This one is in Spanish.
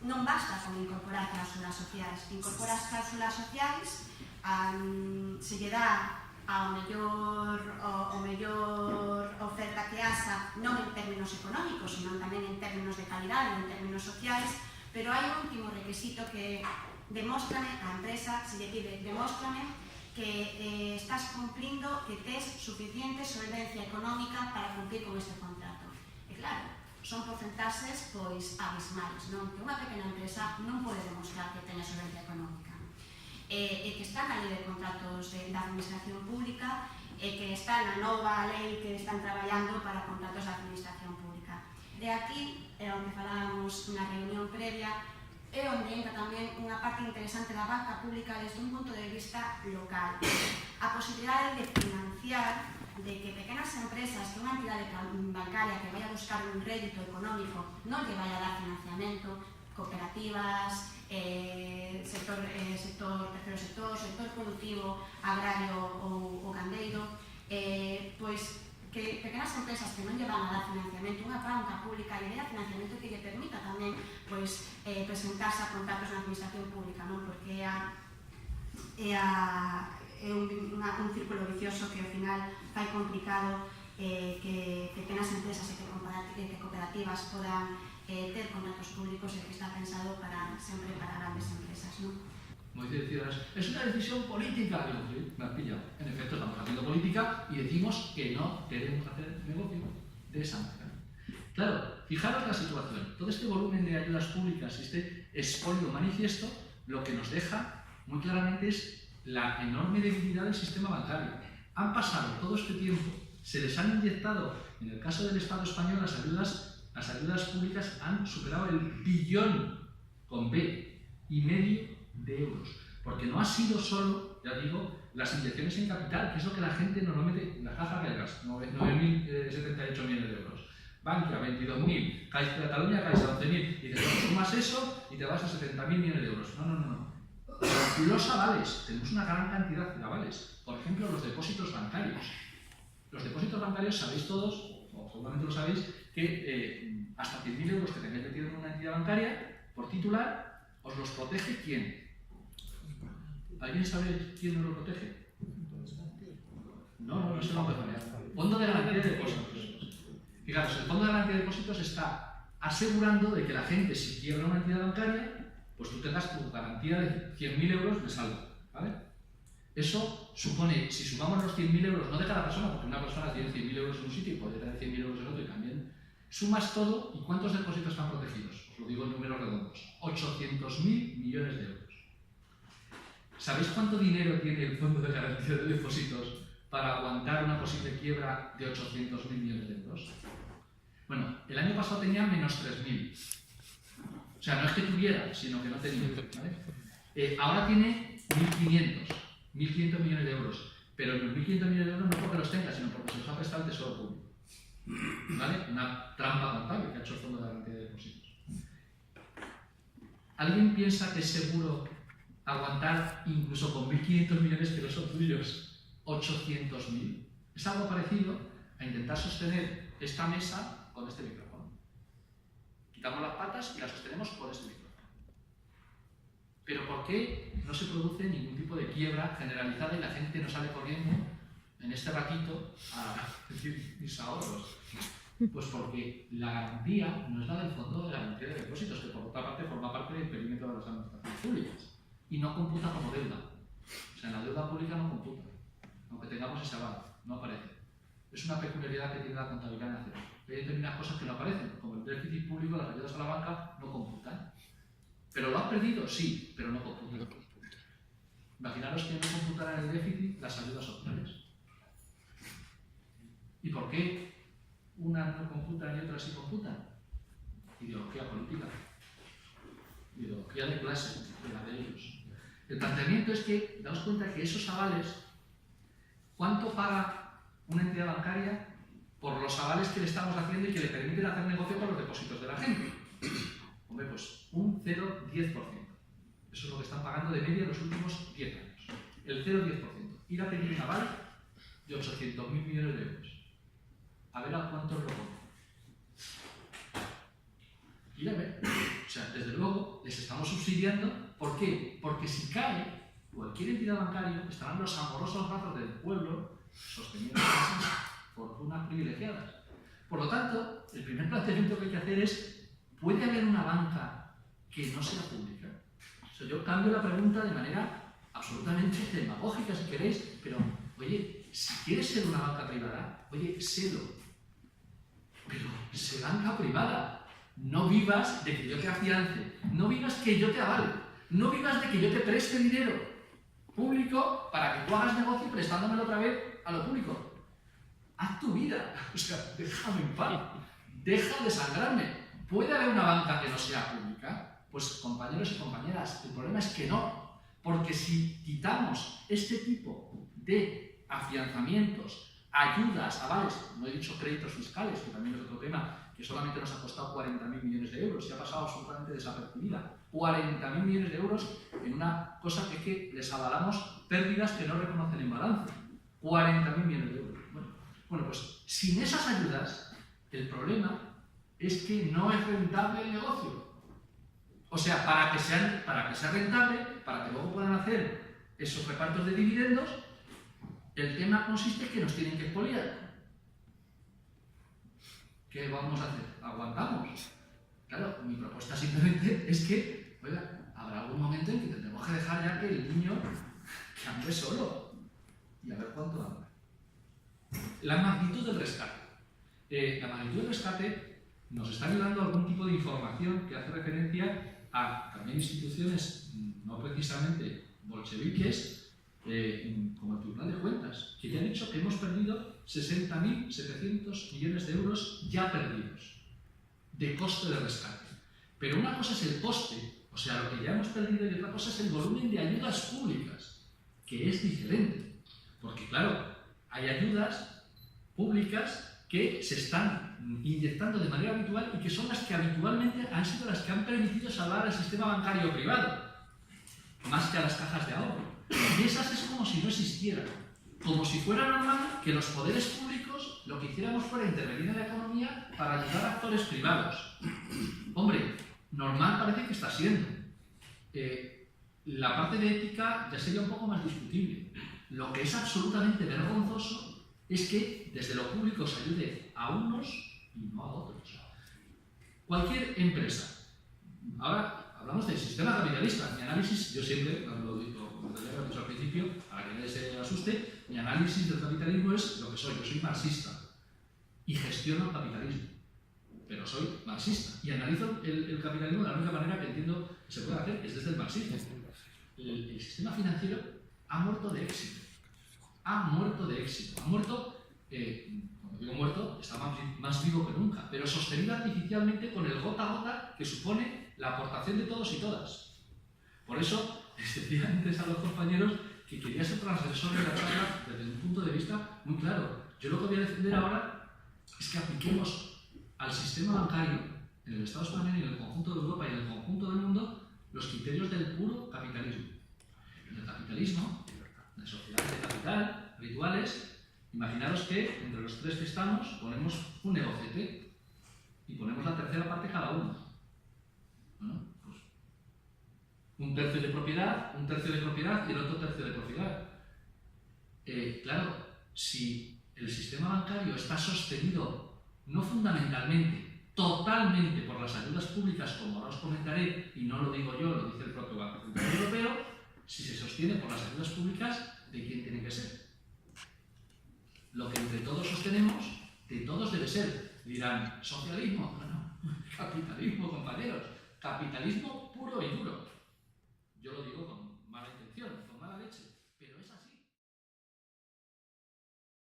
non basta con incorporar cláusulas sociais. Incorporas cláusulas sociais, se lle dá ao mellor oferta que haxa, non en términos económicos, senón tamén en términos de calidade, en términos sociais, pero hai un último requisito que demóstrame a empresa, se lle pide, demóstrame que estás cumplindo, que tes suficiente solvencia económica para cumplir con este contrato. E claro, son porcentaxes pois abismales, non? Que unha pequena empresa non pode demostrar que teña solvencia económica. E que está na lei de contratos da administración pública e que está na nova lei que están traballando para contratos da administración pública. De aquí, onde falábamos na reunión previa, é onde entra tamén unha parte interesante da banca pública desde un punto de vista local. A posibilidade de financiar, de que pequenas empresas, que unha entidade bancaria que vai a buscar un rédito económico non lle vai a dar financiamento, cooperativas, terceiro sector, sector productivo, agrario ou gandeiro, pois que pequenas empresas que non lle van a dar financiamento, unha banca pública lle dé financiamento que lle permita tamén presentarse a contratos na administración pública, non? Porque é un círculo vicioso que ao final fai complicado que pequenas empresas e que cooperativas podan ter contratos públicos e que está pensado sempre para grandes empresas, ¿no? Como decías, es una decisión política. Digo, sí, me has pillado. En efecto, estamos haciendo política y decimos que no queremos hacer negocio de esa manera. Claro, fijaros la situación. Todo este volumen de ayudas públicas y este expolio manifiesto, lo que nos deja muy claramente es la enorme debilidad del sistema bancario. Han pasado todo este tiempo, se les han inyectado, en el caso del Estado español, las ayudas públicas han superado el billón con B y medio de euros, porque no ha sido solo, ya digo, las inyecciones en capital, que es lo que la gente normalmente, las cajas belgas, 9.078 millones de euros, Bankia, 22.000, Cataluña, Caixa, 11.000, y dices, bueno, sumas eso y te vas a 70.000 millones de euros. No. Los avales, tenemos una gran cantidad de avales, por ejemplo, los depósitos bancarios. Los depósitos bancarios, sabéis todos, o seguramente lo sabéis, que hasta 100.000 euros que tengáis metido en una entidad bancaria, por titular, os los protege ¿quién? ¿Alguien sabe quién nos lo protege? No es el Banco de España. Fondo de Garantía de Depósitos. Fijaros, el Fondo de Garantía de Depósitos está asegurando de que la gente, si quiebra una entidad bancaria, pues tú tengas tu garantía de 100.000 euros de saldo, ¿vale? Eso supone, si sumamos los 100.000 euros, no de cada persona, porque una persona tiene 100.000 euros en un sitio y puede tener 100.000 euros en otro y también, sumas todo y ¿cuántos depósitos están protegidos? Os lo digo en números redondos, 800.000 millones de euros. ¿Sabéis cuánto dinero tiene el Fondo de Garantía de Depósitos para aguantar una posible quiebra de 800.000 millones de euros? Bueno, el año pasado tenía menos 3.000. O sea, no es que tuviera, sino que no tenía, ¿vale? Ahora tiene 1.500 millones de euros. Pero los 1.500 millones de euros no porque los tenga, sino porque se los ha prestado el Tesoro Público. ¿Vale? Una trampa contable que ha hecho el Fondo de Garantía de Depósitos. ¿Alguien piensa que es seguro aguantar incluso con 1.500 millones que no son tuyos 800.000? Es algo parecido a intentar sostener esta mesa con este micrófono. Quitamos las patas y las sostenemos con este micrófono. Pero ¿por qué no se produce ningún tipo de quiebra generalizada y la gente no sale corriendo en este ratito a decir mis ahorros? Pues porque la garantía no es la del Fondo de Garantía de Depósitos, que por otra parte forma parte del perímetro de las administraciones públicas y no computa como deuda. O sea, en la deuda pública no computa, aunque tengamos ese aval, no aparece. Es una peculiaridad que tiene la contabilidad nacional. Hay determinadas cosas que no aparecen, como el déficit público, las ayudas a la banca no computan. ¿Pero lo has perdido? Sí, pero no computan. Imaginaros que no computaran el déficit las ayudas sociales. ¿Y por qué unas no computan y otras sí computan? Ideología política. Ideología de clase, de la de ellos. El planteamiento es que, daos cuenta que esos avales, ¿cuánto paga una entidad bancaria por los avales que le estamos haciendo y que le permiten hacer negocio con los depósitos de la gente? Hombre, pues un 0,10%. Eso es lo que están pagando de media en los últimos 10 años. El 0,10%. Ir a pedir un aval de 800.000 millones de euros. A ver a cuántos lo compran. Ir a ver. O sea, desde luego, les estamos subsidiando. ¿Por qué? Porque si cae cualquier entidad bancaria, estarán los amorosos brazos del pueblo sosteniendo esas fortunas privilegiadas. Por lo tanto, el primer planteamiento que hay que hacer es: ¿puede haber una banca que no sea pública? O sea, yo cambio la pregunta de manera absolutamente demagógica, si queréis, pero, oye, si quieres ser una banca privada, oye, sélo. Pero sé banca privada. No vivas de que yo te afiance, no vivas que yo te avale, no vivas de que yo te preste dinero público para que tú hagas negocio prestándomelo otra vez a lo público. Haz tu vida, o sea, déjame en paz, deja de sangrarme. ¿Puede haber una banca que no sea pública? Pues, compañeros y compañeras, el problema es que no, porque si quitamos este tipo de afianzamientos, ayudas, avales, no he dicho créditos fiscales, que también es otro tema, que solamente nos ha costado 40.000 millones de euros y ha pasado absolutamente desapercibida. 40.000 millones de euros en una cosa que es que les avalamos pérdidas que no reconocen en balance. 40.000 millones de euros. Bueno, pues sin esas ayudas, el problema es que no es rentable el negocio. O sea, para que sea rentable, para que luego puedan hacer esos repartos de dividendos, el tema consiste en que nos tienen que expoliar. ¿Qué vamos a hacer? ¿Aguantamos? Claro, mi propuesta simplemente es que, oiga, habrá algún momento en que tendremos que dejar ya que el niño que ande solo y a ver cuánto anda. La magnitud del rescate. La magnitud del rescate nos está ayudando algún tipo de información que hace referencia a también instituciones no precisamente bolcheviques, como el Tribunal de Cuentas, que ya han dicho que hemos perdido 60.700 millones de euros ya perdidos de coste de rescate. Pero una cosa es el coste, o sea, lo que ya hemos perdido, y otra cosa es el volumen de ayudas públicas, que es diferente. Porque, claro, hay ayudas públicas que se están inyectando de manera habitual y que son las que habitualmente han sido las que han permitido salvar al sistema bancario privado, más que a las cajas de ahorro. Y esas es como si no existieran, como si fuera normal que los poderes públicos lo que hiciéramos fuera intervenir en la economía para ayudar a actores privados. Hombre, normal parece que está siendo. La parte de ética ya sería un poco más discutible. Lo que es absolutamente vergonzoso es que desde lo público se ayude a unos y no a otros. Cualquier empresa. Ahora hablamos del sistema capitalista. Mi análisis, yo siempre, cuando lo digo al principio, para que nadie se asuste, mi análisis del capitalismo es lo que soy. Yo soy marxista y gestiono el capitalismo, pero soy marxista y analizo el capitalismo de la única manera que entiendo que se puede hacer es desde el marxismo. El sistema financiero ha muerto de éxito. Ha muerto de éxito. Ha muerto, cuando digo muerto, está más vivo que nunca, pero sostenido artificialmente con el gota a gota que supone la aportación de todos y todas. Por eso, les decía antes a los compañeros que quería ser transgresor de la charla desde un punto de vista muy claro. Yo lo que voy a defender ahora es que apliquemos al sistema bancario en el Estado español y en el conjunto de Europa y en el conjunto del mundo los criterios del puro capitalismo. En el capitalismo, en las sociedades de capital habituales, imaginaros que entre los tres que estamos ponemos un negociete y ponemos la tercera parte cada uno. Bueno, pues un tercio de propiedad y el otro tercio de propiedad. Claro, si el sistema bancario está sostenido no fundamentalmente, totalmente por las ayudas públicas, como ahora os comentaré, y no lo digo yo, lo dice el propio Banco Central Europeo, si se sostiene por las ayudas públicas, ¿de quién tiene que ser? Lo que entre todos sostenemos, de todos debe ser. Dirán, ¿socialismo? No, capitalismo, compañeros. Capitalismo puro y duro.